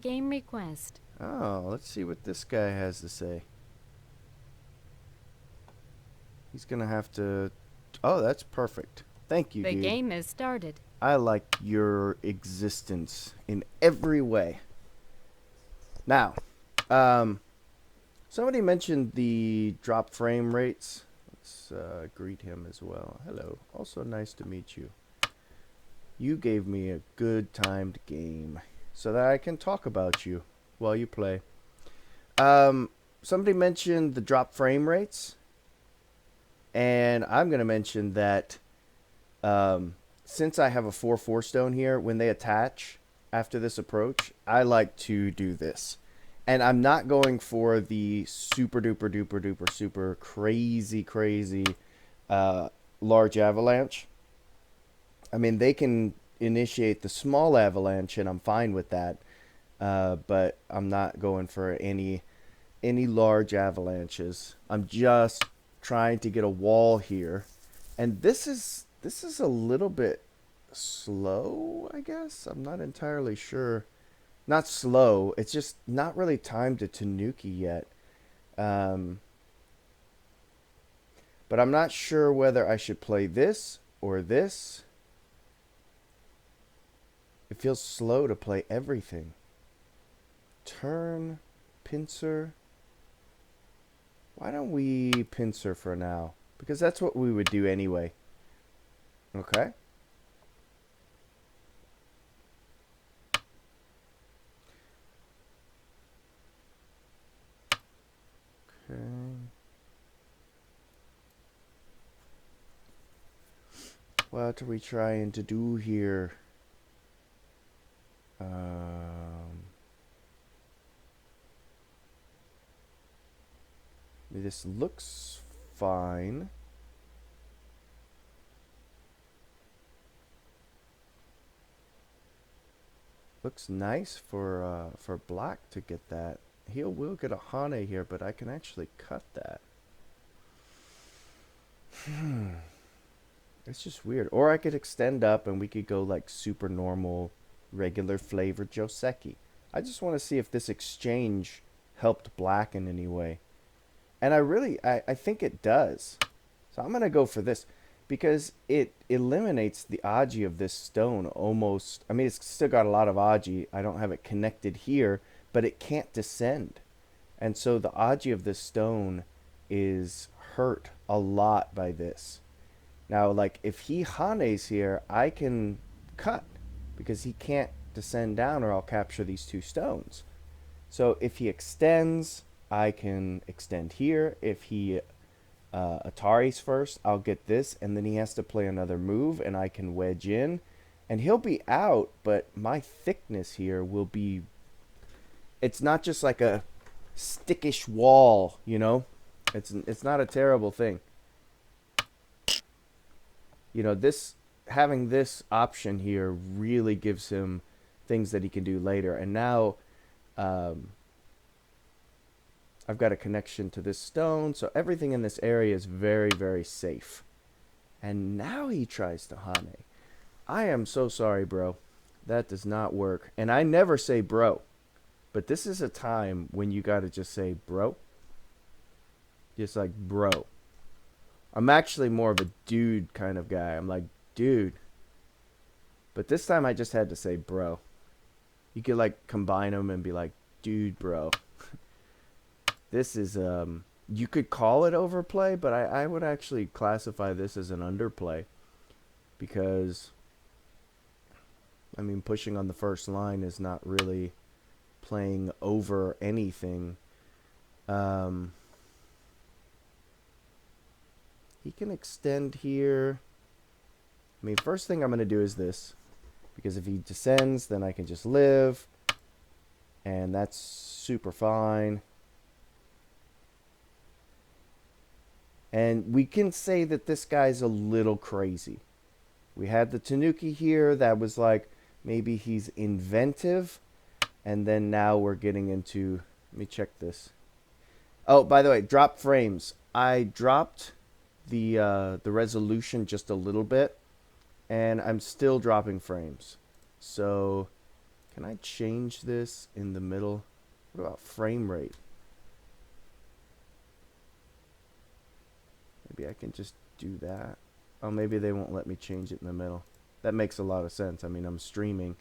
Game request. Oh, let's see what this guy has to say. He's gonna have to... Oh, that's perfect. Thank you, The dude. game is started. I like your existence in every way. Now, um, somebody mentioned the drop frame rates. Let's greet him as well. Hello. Also nice to meet you. You gave me a good timed game so that I can talk about you while you play. Um, Somebody mentioned the drop frame rates, and I'm going to mention that since I have a 4/4 stone here, when they attach after this approach, I like to do this. And I'm not going for the super duper duper duper super crazy uh, large avalanche. I mean, they can initiate the small avalanche, and I'm fine with that. But I'm not going for any large avalanches. I'm just trying to get a wall here, and this is a little bit slow, I guess. I'm not entirely sure. Not slow. It's just not really timed to Tanuki yet. Um, but I'm not sure whether I should play this or this. It feels slow to play everything. Turn, pincer. Why don't we pincer for now? Because that's what we would do anyway. Okay. Okay. What are we trying to do here? Um, this looks fine. Looks nice for black to get that. He will get a Hane here, but I can actually cut that. It's just weird. Or I could extend up and we could go like super normal, regular flavored Joseki. I just want to see if this exchange helped black in any way. And I think it does. So I'm going to go for this because it eliminates the Aji of this stone almost. I mean, it's still got a lot of Aji. I don't have it connected here, but it can't descend. And so the Aji of this stone is hurt a lot by this. Now, like, if he Hanes here, I can cut because he can't descend down or I'll capture these two stones. So if he extends, I can extend here. If he Atari's first, I'll get this, and then he has to play another move, and I can wedge in. And he'll be out, but my thickness here will be... It's not just like a stickish wall, you know? It's not a terrible thing. You know, this having this option here really gives him things that he can do later. And now um, I've got a connection to this stone, so everything in this area is very safe. And now he tries to Hane. I am so sorry, bro. That does not work. And I never say bro. But this is a time when you gotta just say bro. Just like bro. I'm actually more of a dude kind of guy. I'm like, dude. But this time I just had to say bro. You could like combine them and be like, dude, bro. This is you could call it overplay, but I would actually classify this as an underplay because I mean pushing on the first line is not really playing over anything. Um, he can extend here. I mean, first thing I'm going to do is this. Because if he descends, then I can just live. And that's super fine. And we can say that this guy's a little crazy. We had the Tanuki here that was like, maybe he's inventive. And then now we're getting into, let me check this. Oh, by the way, drop frames. I dropped the resolution just a little bit, and I'm still dropping frames. So Can I change this in the middle? What about frame rate? Maybe I can just do that. Oh, maybe they won't let me change it in the middle. That makes a lot of sense. I mean, I'm streaming.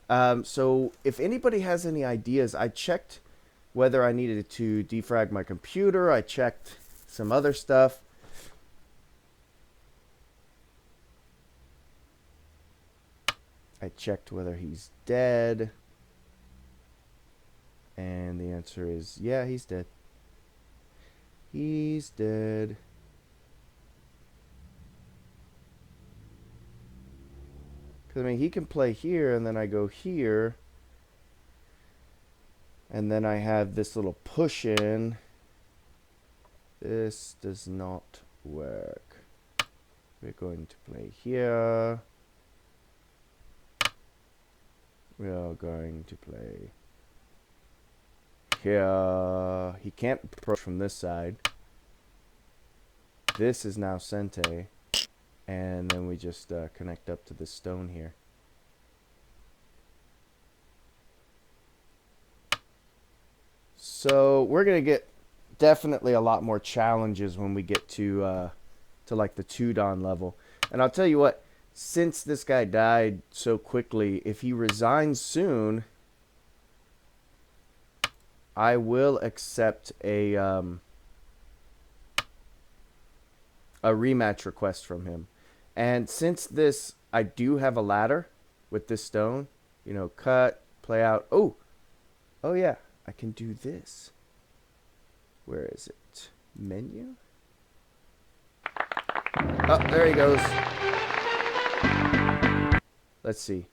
So if anybody has any ideas, I checked whether I needed to defrag my computer. I checked some other stuff. I checked whether he's dead. And the answer is, yeah, he's dead. He's dead. Because, I mean, he can play here, and then I go here. And then I have this little push in. This does not work. We're going to play here. We are going to play here. He can't approach from this side. This is now Sente. And then we just connect up to this stone here. So we're going to get definitely a lot more challenges when we get to like the 2-dan level. And I'll tell you what, since this guy died so quickly, if he resigns soon, I will accept a rematch request from him. And since this, I do have a ladder with this stone, you know, cut, play out. Oh yeah, I can do this. Where is it? Menu? Oh, there he goes. Let's see.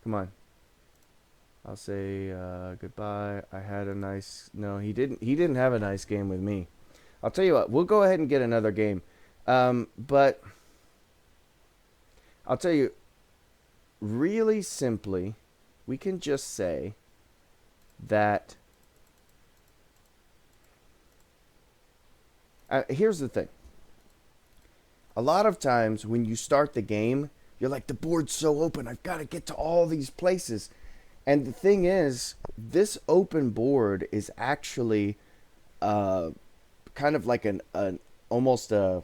Come on. I'll say goodbye. I had a nice... No, he didn't have a nice game with me. I'll tell you what. We'll go ahead and get another game. But I'll tell you, really simply, we can just say that... here's the thing. A lot of times when you start the game, you're like, the board's so open, I've got to get to all these places. And the thing is, this open board is actually kind of like an almost a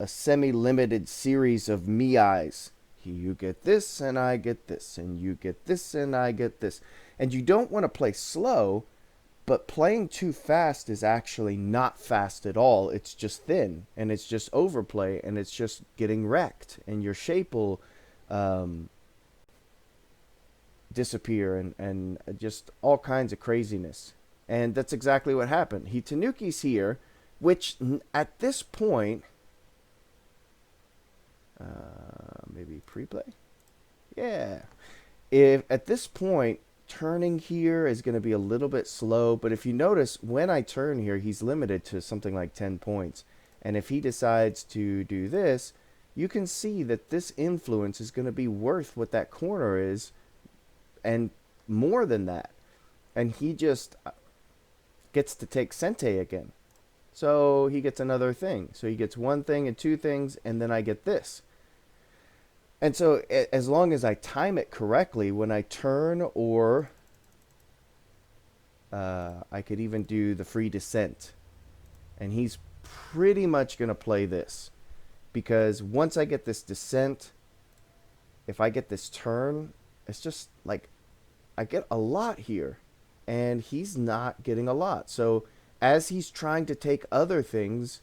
semi-limited series of me-eyes. You get this, and I get this, and you get this, and I get this. And you don't want to play slow, but playing too fast is actually not fast at all. It's just thin, and it's just overplay, and it's just getting wrecked. And your shape will disappear, and just all kinds of craziness. And that's exactly what happened. Tanuki's here, which at this point... maybe pre-play? Yeah. If at this point... turning here is going to be a little bit slow, but if you notice, when I turn here, he's limited to something like 10 points. And if he decides to do this, you can see that this influence is going to be worth what that corner is, and more than that. And he just gets to take Sente again. So he gets another thing. So he gets one thing and two things, and then I get this. And so as long as I time it correctly, when I turn, or I could even do the free descent. And he's pretty much going to play this. Because once I get this descent, if I get this turn, it's just like I get a lot here. And he's not getting a lot. So as he's trying to take other things,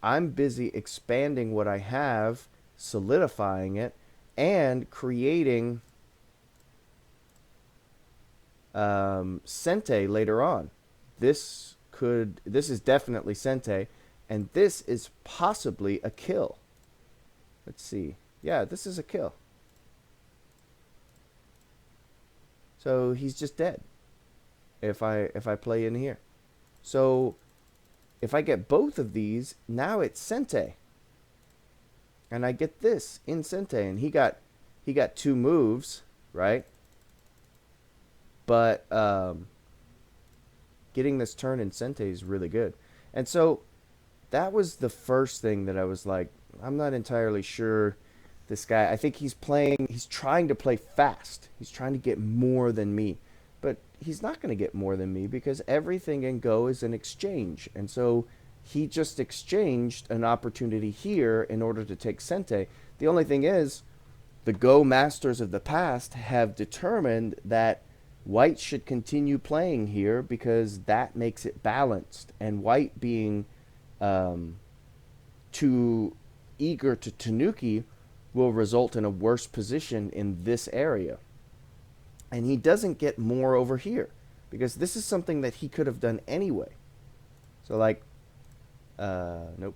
I'm busy expanding what I have, solidifying it, and creating Sente later on. This is definitely Sente, and this is possibly a kill. Let's see. Yeah, this is a kill. So he's just dead if I play in here. So if I get both of these, now it's Sente. And I get this in Sente, and he got 2 moves, right? But getting this turn in Sente is really good. And so that was the first thing that I was like, I'm not entirely sure This guy, I think he's trying to play fast. He's trying to get more than me. But he's not going to get more than me because everything in Go is an exchange. And so he just exchanged an opportunity here in order to take Sente. The only thing is, the Go masters of the past have determined that white should continue playing here because that makes it balanced. And white being too eager to Tanuki will result in a worse position in this area. And he doesn't get more over here because this is something that he could have done anyway. So like, nope,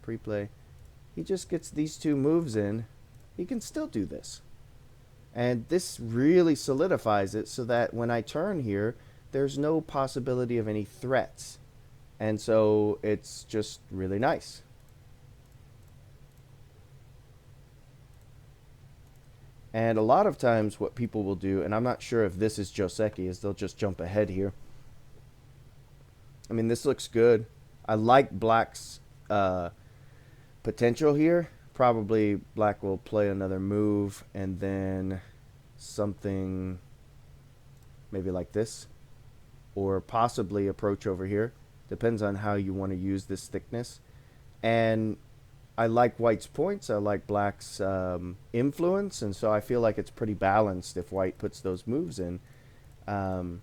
pre-play. He just gets these two moves in. He can still do this. And this really solidifies it so that when I turn here, there's no possibility of any threats. And so it's just really nice. And a lot of times what people will do, and I'm not sure if this is Joseki, is they'll just jump ahead here. I mean, this looks good. I like Black's potential here. Probably Black will play another move and then something maybe like this. Or possibly approach over here. Depends on how you want to use this thickness. And I like White's points. I like Black's influence. And so I feel like it's pretty balanced if White puts those moves in. And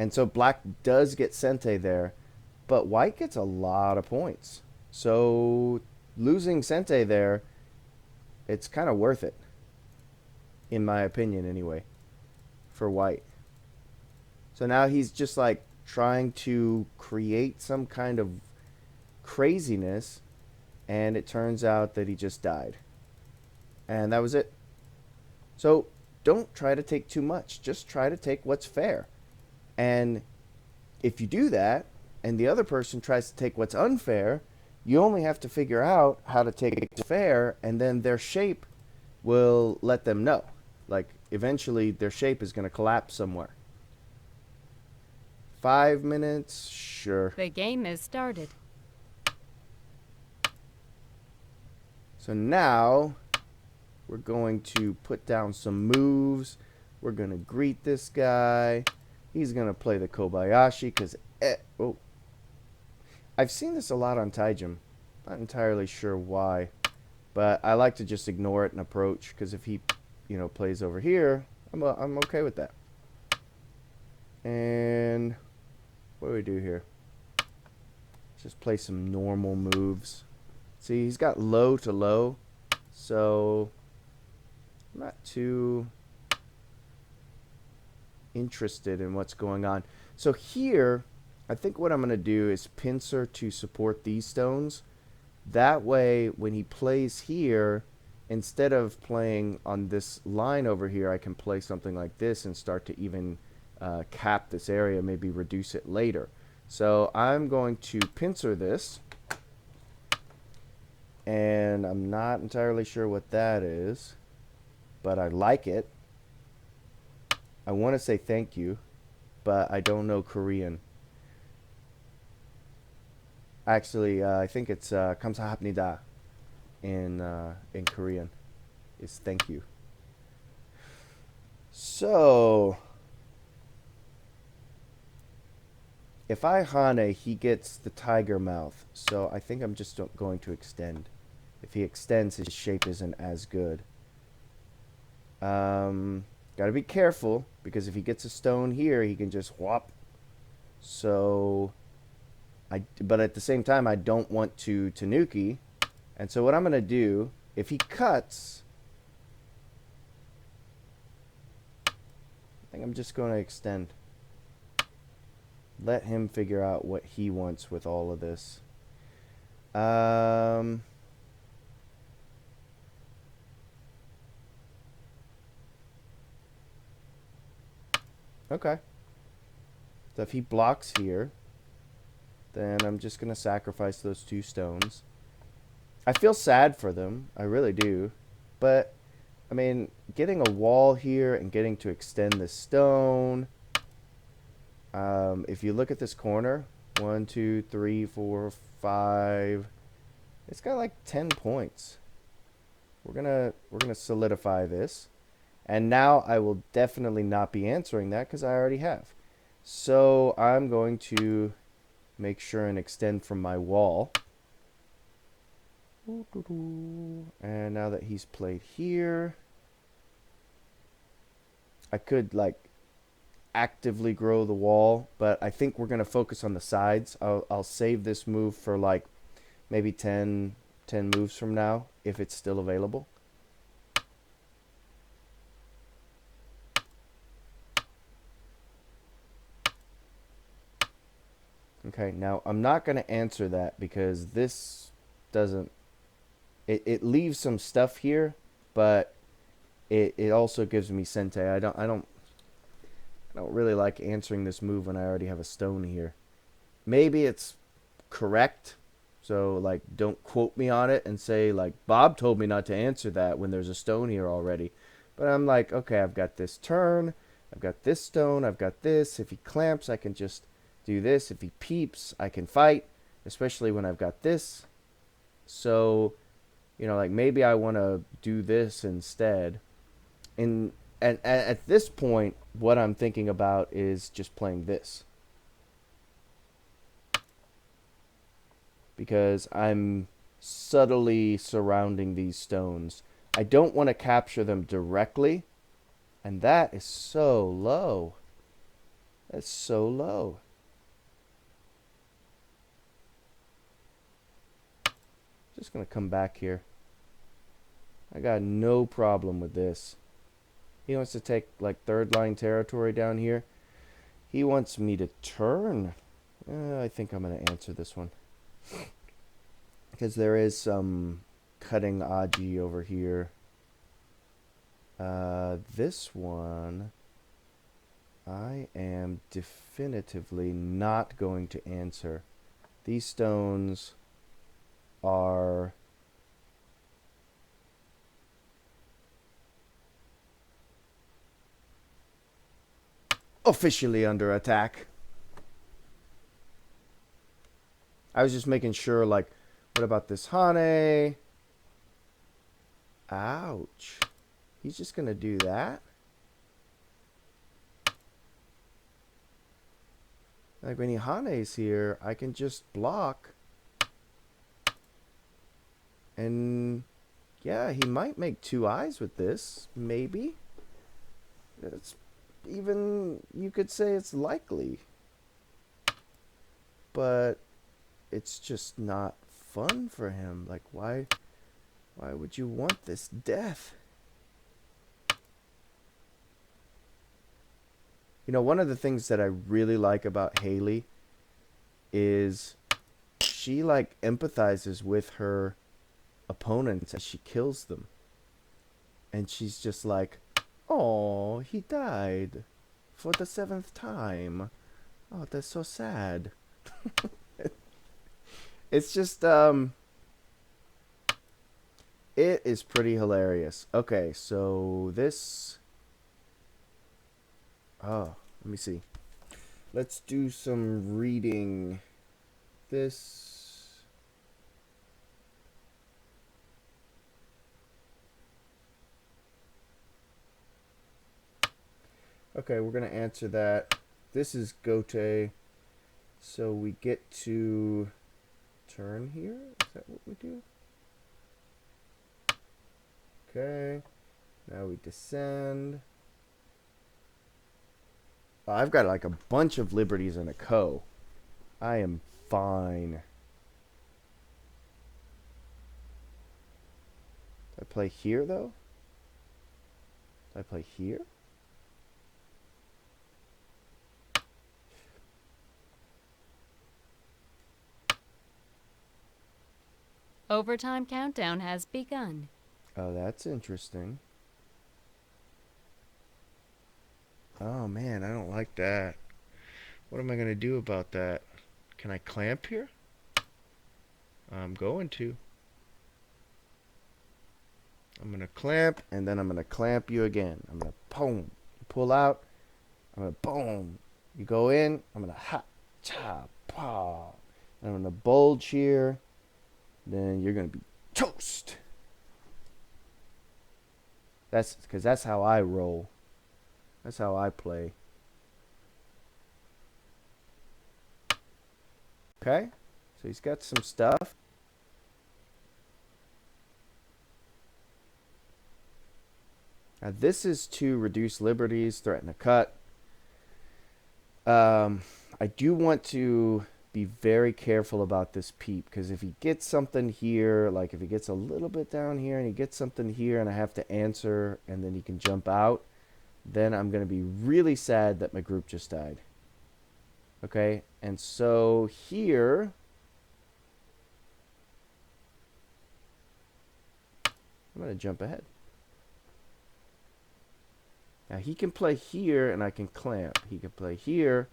so Black does get Sente there. But White gets a lot of points. So losing Sente there, it's kind of worth it. In my opinion, anyway. For White. So now he's just like trying to create some kind of craziness, and it turns out that he just died. And that was it. So don't try to take too much. Just try to take what's fair. And if you do that, and the other person tries to take what's unfair, you only have to figure out how to take what's fair, and then their shape will let them know. Like, eventually, their shape is going to collapse somewhere. 5 minutes? Sure. The game is started. So now, we're going to put down some moves. We're going to greet this guy. He's going to play the Kobayashi because... oh. I've seen this a lot on Tygem. Not entirely sure why. But I like to just ignore it and approach because if he, plays over here, I'm okay with that. And... what do we do here? Just play some normal moves. See, he's got low to low, so I'm not too interested in what's going on. So here, I think what I'm going to do is pincer to support these stones. That way, when he plays here, instead of playing on this line over here, I can play something like this and start to even cap this area, maybe reduce it later. So I'm going to pincer this, and I'm not entirely sure what that is, but I like it. I want to say thank you, but I don't know Korean. Actually, I think it's 감사합니다 in Korean. Is thank you. So if I Hane, he gets the tiger mouth. So I think I'm just going to extend. If he extends, his shape isn't as good. Gotta be careful, because if he gets a stone here, he can just whop. So, but at the same time, I don't want to Tanuki. And so what I'm going to do, if he cuts, I think I'm just going to extend. Let him figure out what he wants with all of this. Okay. So if he blocks here, then I'm just going to sacrifice those 2 stones. I feel sad for them. I really do. But, I mean, getting a wall here and getting to extend the stone. If you look at this corner, 1, 2, 3, 4, 5. It's got like 10 points. We're gonna solidify this. And now I will definitely not be answering that because I already have. So I'm going to make sure and extend from my wall. And now that he's played here, I could like actively grow the wall, but I think we're going to focus on the sides. I'll save this move for like maybe 10 moves from now if it's still available. Okay, now I'm not going to answer that because this doesn't it leaves some stuff here, but it also gives me Sente. I don't really like answering this move when I already have a stone here. Maybe it's correct. So like don't quote me on it and say like Bob told me not to answer that when there's a stone here already. But I'm like, okay, I've got this turn, I've got this stone, I've got this. If he clamps, I can just do this. If he peeps, I can fight, especially when I've got this. So, like maybe I want to do this instead. And at this point, what I'm thinking about is just playing this. Because I'm subtly surrounding these stones. I don't want to capture them directly, and that is so low. That's so low. Just going to come back here. I got no problem with this. He wants to take like third line territory down here. He wants me to turn. I think I'm going to answer this one. Because there is some cutting Aji over here. This one, I am definitively not going to answer. These stones are officially under attack. I was just making sure, like, what about this Hane? Ouch. He's just going to do that? Like, when he Hane's here, I can just block. And, yeah, he might make 2 eyes with this. Maybe. It's even, you could say it's likely. But it's just not fun for him. Like, why would you want this death? One of the things that I really like about Haley is she like empathizes with her opponents as she kills them. And she's just like, "Oh, he died for the 7th time. Oh, that's so sad." It's just it is pretty hilarious. Okay, so this let me see. Let's do some reading. This Okay, we're going to answer that. This is Gote. So we get to turn here? Is that what we do? Okay. Now we descend. I've got like a bunch of liberties and a co. I am fine. Do I play here though? Do I play here? Overtime countdown has begun. Oh, that's interesting. Oh man, I don't like that. What am I going to do about that? Can I clamp here? I'm going to. I'm going to clamp, and then I'm going to clamp you again. I'm going to boom. You pull out. I'm going to boom. You go in. I'm going to ha, cha, pa. And I'm going to bulge here. then you're going to be toast. That's because that's how I roll. That's how I play. Okay, so he's got some stuff. Now this is to reduce liberties, threaten a cut. I do want to be very careful about this peep, because if he gets something here, like if he gets a little bit down here and he gets something here and I have to answer and then he can jump out, then I'm going to be really sad that my group just died. Okay, and so here I'm going to jump ahead. Now he can play here and I can clamp. He can play here.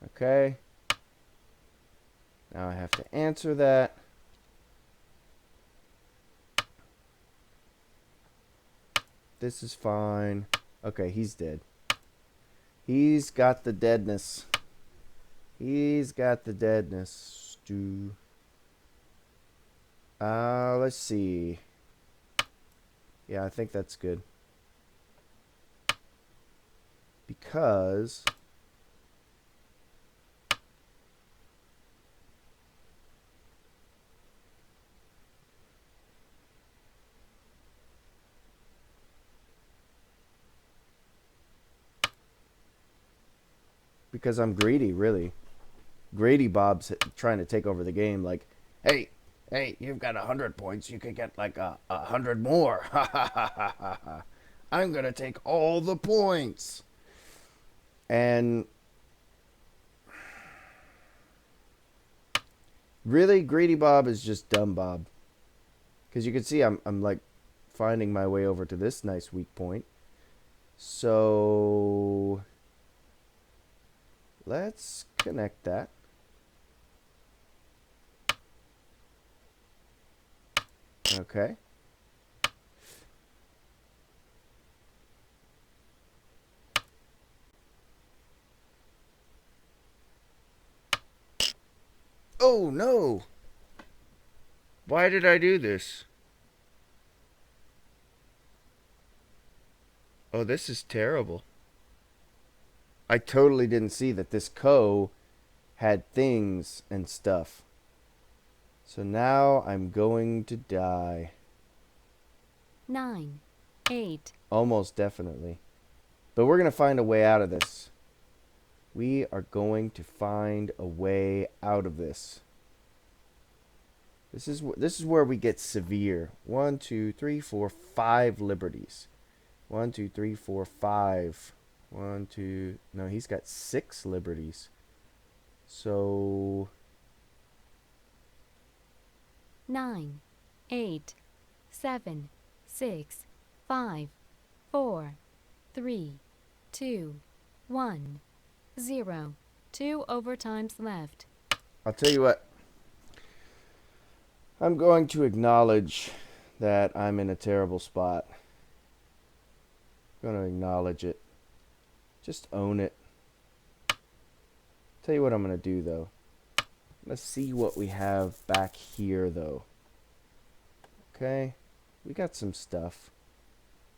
Okay. Now I have to answer that. This is fine. Okay, he's dead. He's got the deadness. He's got the deadness. Let's see. Yeah, I think that's good. Because I'm greedy, really. Greedy Bob's trying to take over the game. Like, hey, you've got 100 points. You could get like 100 more. Ha ha ha ha ha ha. I'm gonna take all the points. And really, Greedy Bob is just dumb Bob. Because you can see I'm like finding my way over to this nice weak point. So let's connect that. Okay. Oh no! Why did I do this? Oh, this is terrible. I totally didn't see that this had things and stuff. So now I'm going to die. 9, 8. Almost definitely. But we're going to find a way out of this. We are going to find a way out of this. This is where we get severe. 1, 2, 3, 4, 5 liberties. 1, 2, 3, 4, 5. 1, 2. No, he's got 6 liberties. So 9, 8, 7, 6, 5, 4, 3, 2, 1, 0. 2 overtimes left. I'll tell you what. I'm going to acknowledge that I'm in a terrible spot. I'm going to acknowledge it. Just own it. Tell you what I'm going to do, though. Let's see what we have back here, though. Okay. We got some stuff.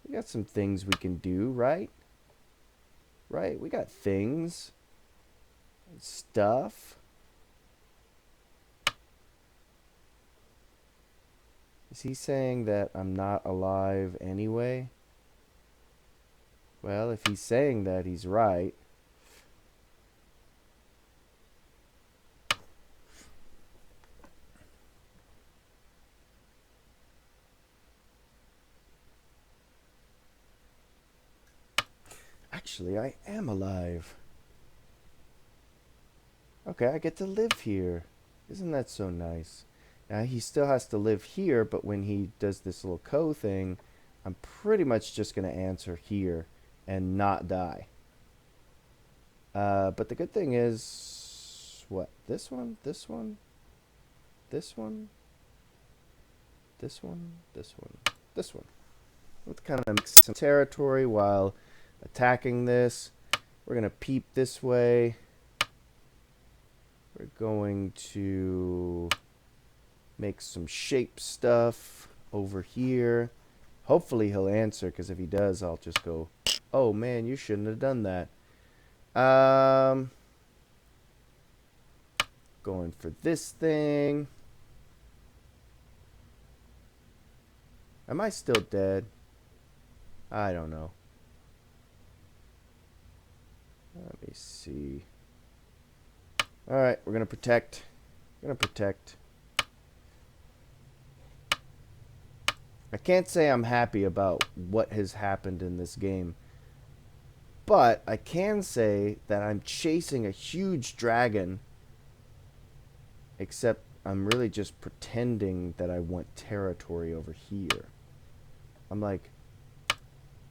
We got some things we can do, right? Right? We got things. Stuff. Is he saying that I'm not alive anyway? Well, if he's saying that, he's right. Actually, I am alive. Okay, I get to live here. Isn't that so nice? Now, he still has to live here, but when he does this little thing, I'm pretty much just going to answer here and not die. But the good thing is, what? This one? This one? This one? This one? This one? This one. Let's kind of mix some territory while attacking this. We're going to peep this way. We're going to make some shape stuff over here. Hopefully he'll answer, because if he does, I'll just go, oh man, you shouldn't have done that. Going for this thing. Am I still dead? I don't know. Let me see. Alright, we're gonna protect. I can't say I'm happy about what has happened in this game, but I can say that I'm chasing a huge dragon, except I'm really just pretending that I want territory over here. I'm like,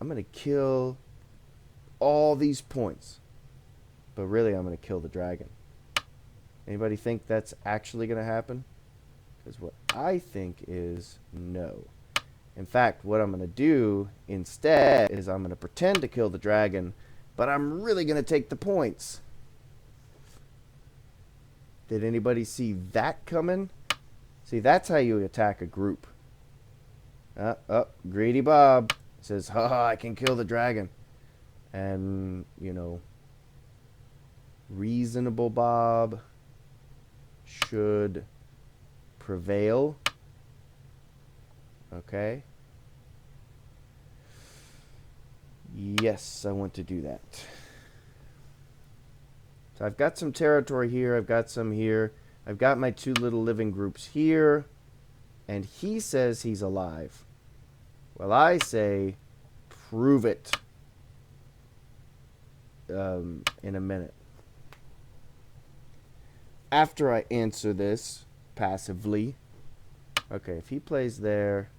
I'm gonna kill all these points, but really I'm gonna kill the dragon. Anybody think that's actually gonna happen? Because what I think is no. In fact, what I'm going to do instead is I'm going to pretend to kill the dragon, but I'm really going to take the points. Did anybody see that coming? See, that's how you attack a group. Greedy Bob says, haha, I can kill the dragon. And, you know, reasonable Bob should prevail. Okay. Yes, I want to do that. So I've got some territory here. I've got some here. I've got my two little living groups here. And he says he's alive. Well, I say, prove it. In a minute. After I answer this passively. Okay, if he plays there,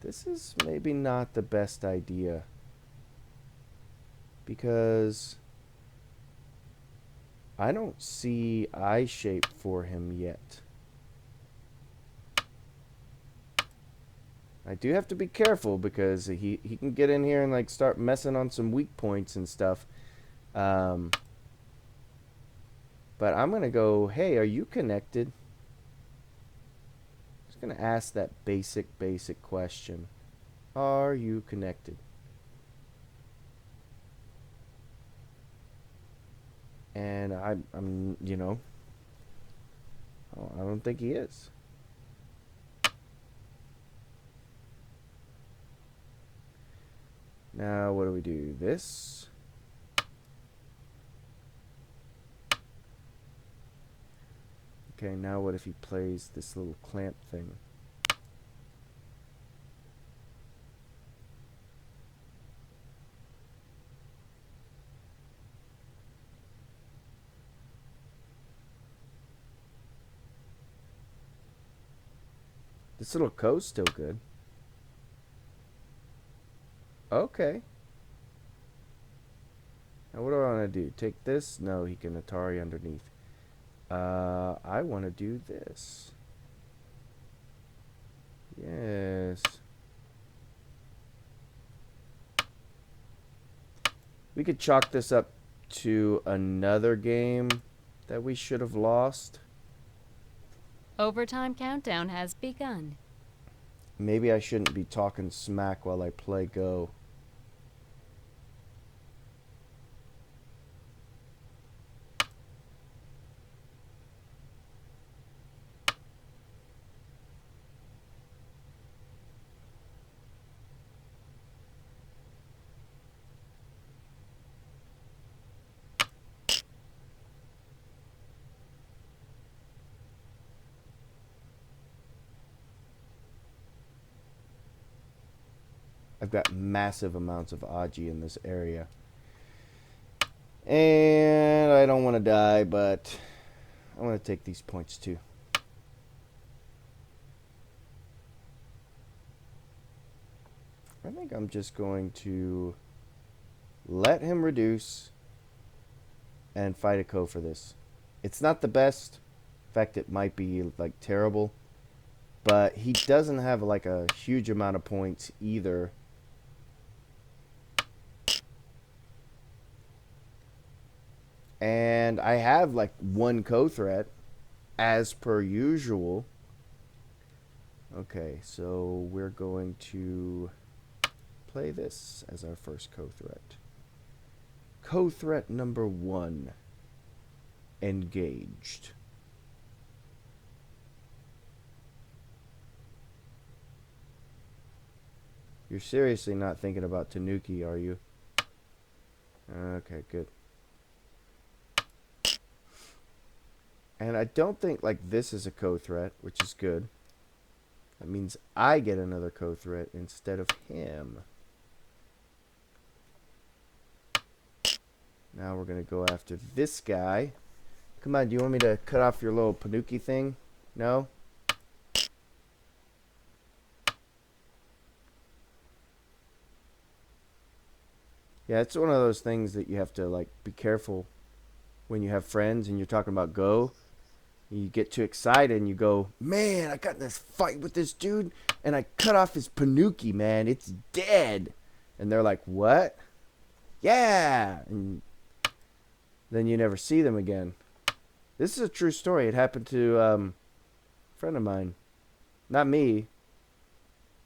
this is maybe not the best idea, because I don't see eye shape for him yet. I do have to be careful, because he can get in here and like start messing on some weak points and stuff. But I'm gonna go, hey, are you connected? Going to ask that basic question. Are you connected? And I'm you know, I don't think he is. Now what do we do? This. Okay, now what if he plays this little clamp thing? This little co's still good. Okay. Now what do I want to do? Take this? No, he can Atari underneath. I want to do this. Yes. We could chalk this up to another game that we should have lost. Overtime countdown has begun. Maybe I shouldn't be talking smack while I play Go. I've got massive amounts of Aji in this area. And I don't want to die, but I want to take these points too. I think I'm just going to let him reduce and fight a Ko for this. It's not the best. In fact, it might be like terrible. But he doesn't have like a huge amount of points either. And I have like one Ko threat. as per usual. Okay, so we're going to play this as our first co-threat. Co-threat number 1. Engaged. You're seriously not thinking about Tanuki, are you? Okay, good. And I don't think, like, this is a co-threat, which is good. That means I get another co-threat instead of him. Now we're going to go after this guy. Come on, do you want me to cut off your little Tanuki thing? No? Yeah, it's one of those things that you have to, like, be careful when you have friends and you're talking about Go. You get too excited and you go, man, I got in this fight with this dude and I cut off his Panuki, man. It's dead. And they're like, what? Yeah. And then you never see them again. This is a true story. It happened to a friend of mine. Not me.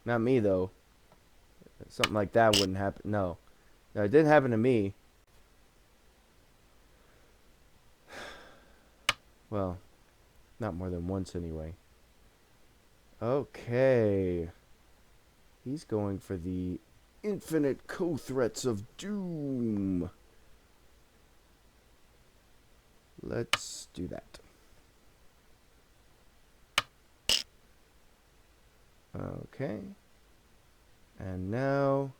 Not me, though. Something like that wouldn't happen. No. No, it didn't happen to me. Well, not more than once anyway. Okay. He's going for the infinite co-threats of doom. Let's do that. Okay. And now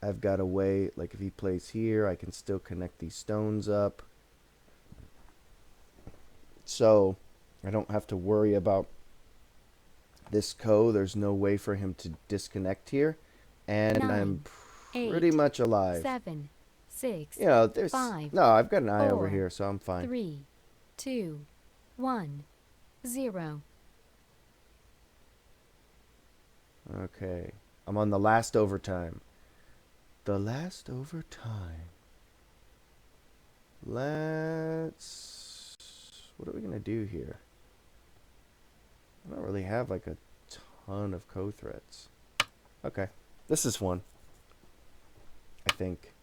I've got a way, like if he plays here, I can still connect these stones up. So I don't have to worry about this there's no way for him to disconnect here. And 9, I'm pretty 8, much alive. 7, 6, You know, there's 5, no, I've got an eye over 4, here, so I'm fine. 3, 2, 1, 0. Okay. I'm on the last overtime. The last overtime. Let's... What are we going to do here? I don't really have like a ton of co-threats. Okay. This is one. I think.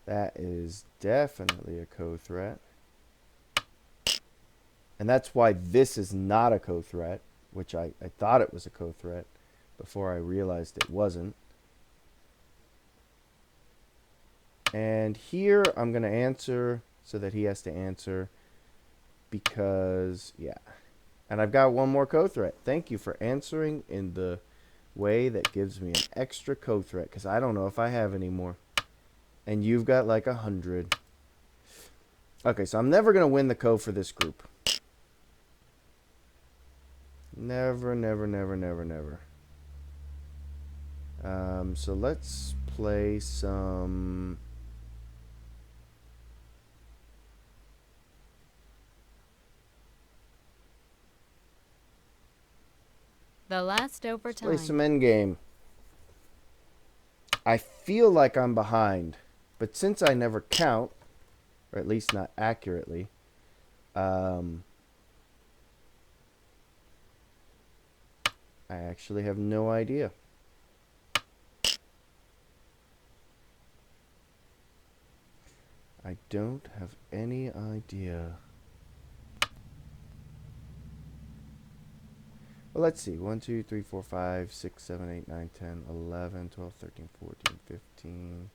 That is definitely a co-threat. And that's why this is not a co-threat, which I thought it was a co-threat before I realized it wasn't. And here I'm going to answer so that he has to answer because, yeah. And I've got one more co-threat. Thank you for answering in the way that gives me an extra co-threat because I don't know if I have any more. And you've got like 100. Okay, so I'm never going to win the co for this group. Never, never, never, never, never. So let's play some... The last Let's overtime. play some endgame. I feel like I'm behind, but since I never count, or at least not accurately, I actually have no idea. I don't have any idea. Well, let's see. 1, 2, 3, 4, 5, 6, 7, 8, 9, 10, 11, 12, 13, 14, 15.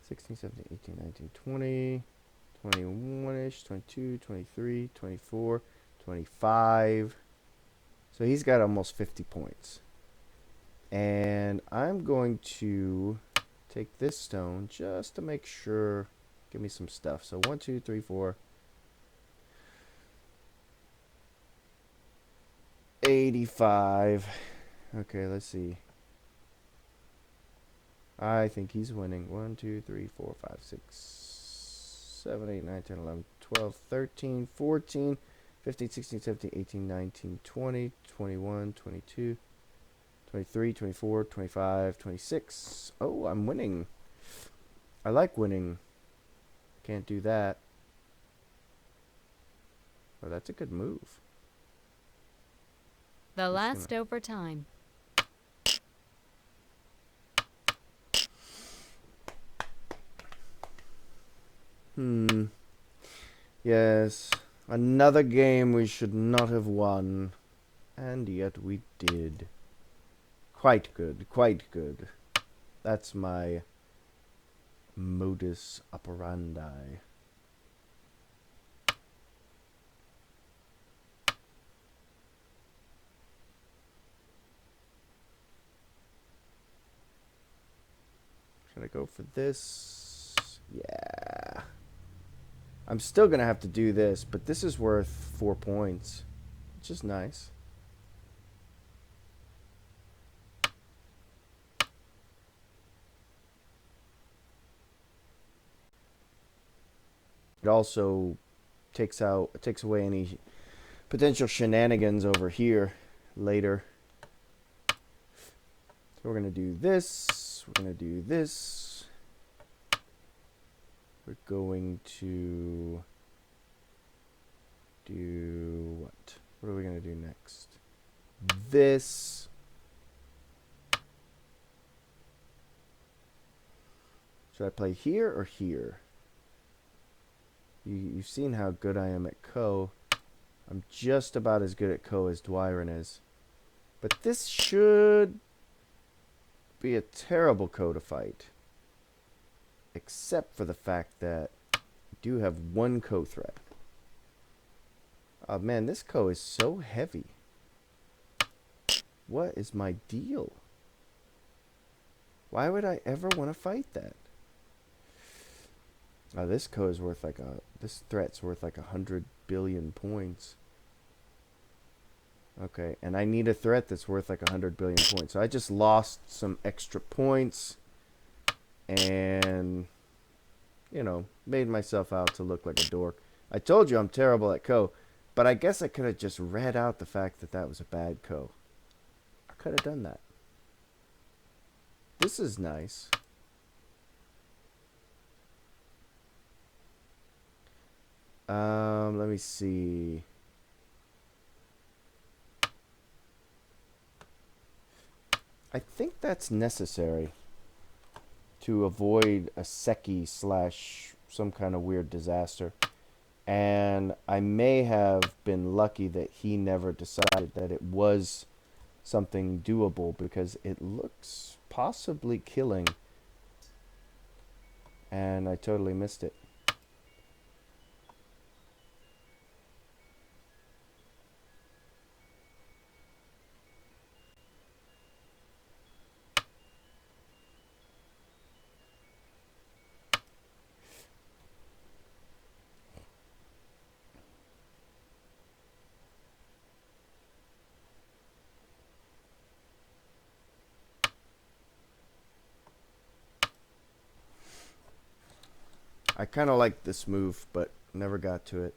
16, 17, 18, 19, 20, 21-ish, 22, 23, 24, 25. So he's got almost 50 points. And I'm going to take this stone just to make sure. Give me some stuff. So 1, 2, 3, 4. 85. Okay, let's see. I think he's winning. 1, 2, 3, 4, 5, 6, 7, 8, 9, 10, 11, 12, 13, 14, 15, 16, 17, 18, 19, 20, 21, 22, 23, 24, 25, 26. Oh, I'm winning. I like winning. Can't do that. Oh, that's a good move. The last overtime. Yes. Another game we should not have won. And yet we did. Quite good. Quite good. That's my modus operandi. Should I go for this? Yeah. I'm still going to have to do this, but this is worth 4 points, which is nice. It also takes away any potential shenanigans over here later. So we're going to do this. We're going to do this. We're going to do what? What are we going to do next? This. Should I play here or here? You've seen how good I am at Ko. I'm just about as good at Ko as Dwyron is. But this should be a terrible Ko to fight. Except for the fact that I do have one Ko threat. Oh man, this Ko is so heavy. What is my deal? Why would I ever want to fight that? Oh, this Ko is worth like this threat's worth like 100 billion points. Okay, and I need a threat that's worth like 100 billion points. So I just lost some extra points and, you know, made myself out to look like a dork. I told you I'm terrible at Ko, but I guess I could have just read out the fact that that was a bad Ko. I could have done that. This is nice. Let me see. I think that's necessary to avoid a Seki / some kind of weird disaster. And I may have been lucky that he never decided that it was something doable, because it looks possibly killing. And I totally missed it. I kind of like this move, but never got to it.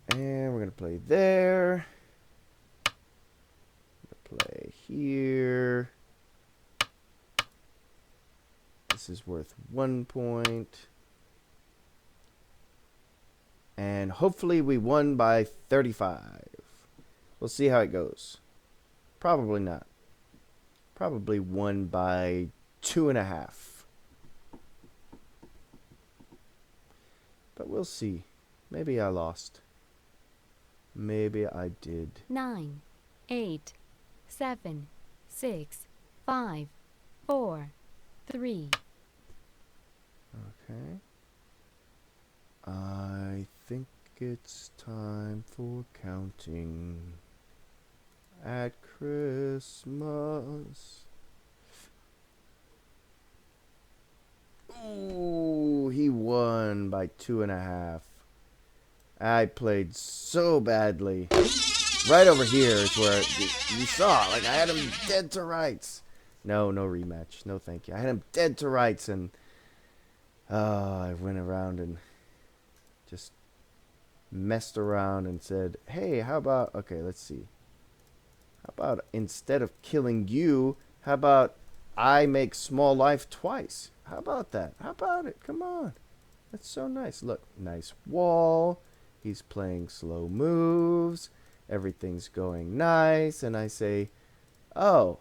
And we're going to play there. Play here. This is worth 1 point. And hopefully we won by 35. We'll see how it goes. Probably not. Probably won by 2.5. But we'll see. Maybe I lost. Maybe I did. 9, 8, 7, 6, 5, 4, 3. Okay. I think it's time for counting at Christmas. Ooh, he won by 2.5. I played so badly. Right over here is where you saw, like, I had him dead to rights. No rematch. No thank you. I had him dead to rights, and I went around and just messed around and said, hey, how about, okay, let's see. How about instead of killing you, how about I make small life twice? How about that? How about it? Come on. That's so nice. Look, nice wall. He's playing slow moves. Everything's going nice. And I say, oh,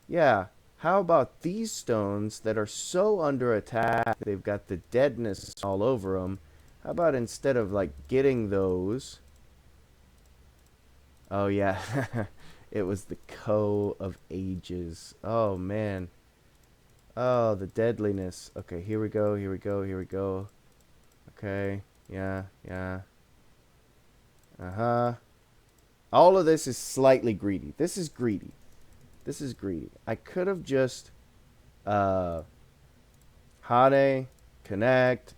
yeah, how about these stones that are so under attack, they've got the deadness all over them. How about instead of like getting those, oh yeah, it was the Co of Ages. Oh man. Oh, the deadliness. Okay, here we go, here we go, here we go. Okay, yeah, yeah. Uh-huh. All of this is slightly greedy. This is greedy. This is greedy. I could have just Hane, connect,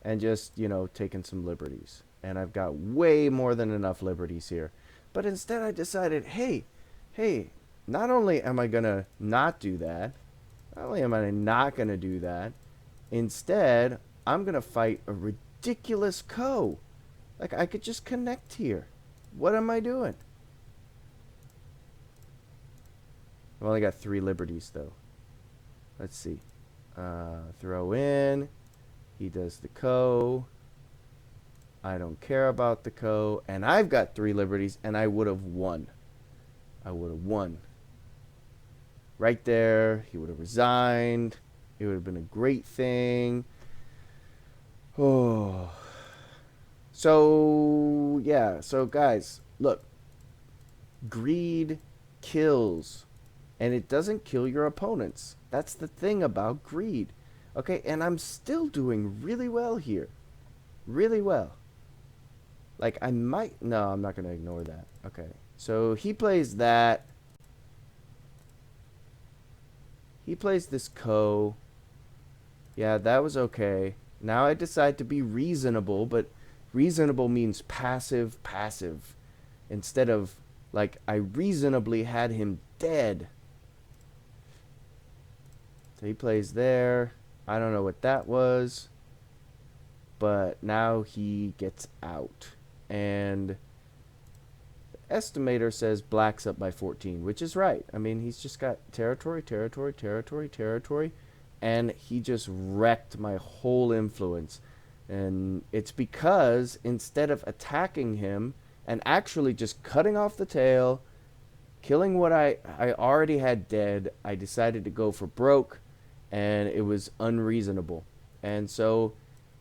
and just, you know, taken some liberties. And I've got way more than enough liberties here. But instead I decided, hey, not only am I going to not do that, not only am I not going to do that, instead, I'm going to fight a ridiculous Co. Like, I could just connect here. What am I doing? I've only got 3 liberties, though. Let's see. Throw in. He does the Co. I don't care about the Co. And I've got 3 liberties, and I would have won. I would have won. Right there. He would have resigned. It would have been a great thing. Oh. So, yeah. So, guys, look. Greed kills. And it doesn't kill your opponents. That's the thing about greed. Okay, and I'm still doing really well here. Really well. Like, I might... No, I'm not going to ignore that. Okay. So, he plays that. He plays this Co. Yeah, that was okay. Now I decide to be reasonable, but reasonable means passive. Instead of, like, I reasonably had him dead. So he plays there. I don't know what that was. But now he gets out. And the estimator says black's up by 14, which is right. I mean, he's just got territory. And he just wrecked my whole influence. And it's because instead of attacking him and actually just cutting off the tail, killing what I already had dead, I decided to go for broke. And it was unreasonable. And so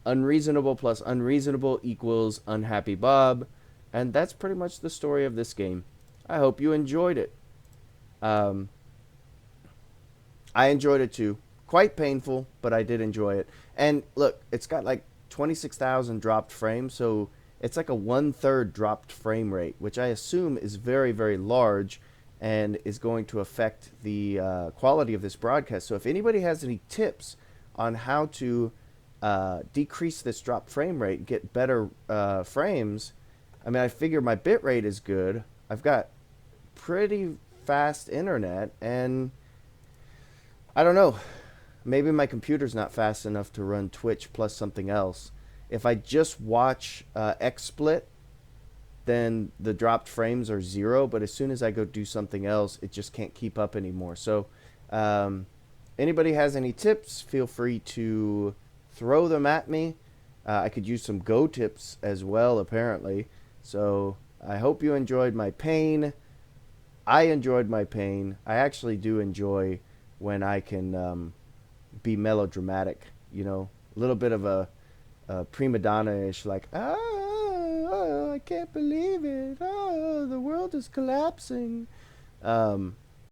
unreasonable plus unreasonable equals unhappy Bob. And that's pretty much the story of this game. I hope you enjoyed it. I enjoyed it too. Quite painful, but I did enjoy it. And look, it's got like 26,000 dropped frames, so it's like a 1/3 dropped frame rate, which I assume is very, very large and is going to affect the quality of this broadcast. So if anybody has any tips on how to decrease this drop frame rate, get better frames, I mean, I figure my bit rate is good. I've got pretty fast internet, and I don't know. Maybe my computer's not fast enough to run Twitch plus something else. If I just watch XSplit, then the dropped frames are 0, but as soon as I go do something else, it just can't keep up anymore. So anybody has any tips, feel free to throw them at me. I could use some Go tips as well, apparently. So I hope you enjoyed my pain. I enjoyed my pain. I actually do enjoy when I can be melodramatic, you know, a little bit of a prima donna-ish, like, I can't believe it. Oh, the world is collapsing.